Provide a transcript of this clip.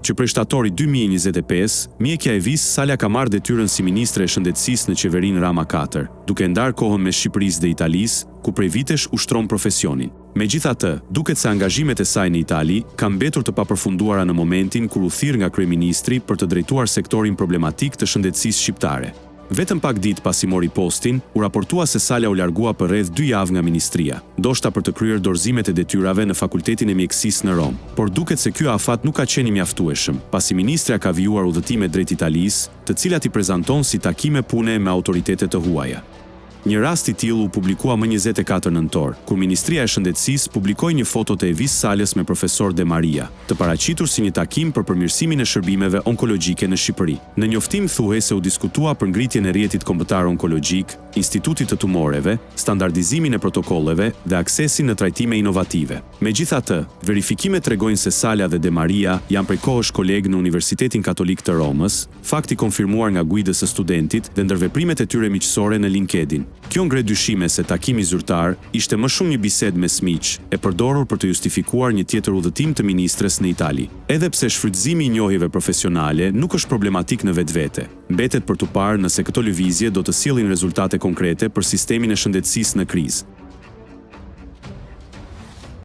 që prej shtatori 2025, mjekja e vis Sala ka marrë detyrën si ministre e shëndetësisë në qeverinë Rama 4, duke ndarë kohën me Shqipërisë dhe Italisë, ku prej vitesh ushtron profesionin. Megjithatë, duket se angazhimet e saj në Itali kanë mbetur të papërfunduara në momentin kur u thirr nga kryeministri për të drejtuar sektorin problematik të shëndetësisë shqiptare. Vetëm pak ditë pasi mori postin, u raportua se Sala u largua për rreth 2 javë nga ministria, ndoshta për të kryer dorëzimet e detyrave në Fakultetin e Mjekësisë në Rom. Por duket se ky afat nuk ka qenë i mjaftueshëm, pasi ministra ka vijuar udhëtime drejt Italisë, të cilat i prezanton si takime pune me autoritetet të huaja. Një rast i tillë u publikua më 24 nëntor, kur Ministria e Shëndetësisë publikoi një foto të Evis Salës me profesor De Maria, të paraqitur si një takim për përmirësimin e shërbimeve onkologjike në Shqipëri. Në njoftim thuhej se u diskutua për ngritjen e rrjetit kombëtar onkologjik, institutit të tumoreve, standardizimin e protokolleve dhe aksesin në trajtime inovative. Megjithatë, verifikimet tregojnë se Sala dhe De Maria janë prej kohësh kolegë në Universitetin Katolik të Romës, fakti konfirmuar nga guidës së studentit dhe ndërveprimet e tyre miqësore në LinkedIn. Kjo ngre dyshime se takimi zyrtar ishte më shumë një bisedë mes miq, e përdorur për të justifikuar një tjetër udhëtim të ministres në Itali. Edhe pse shfrytëzimi i njohjeve profesionale nuk është problematik në vetvete, mbetet për tu parë nëse këto lëvizje do të sjellin rezultate konkrete për sistemin e shëndetësisë në krizë.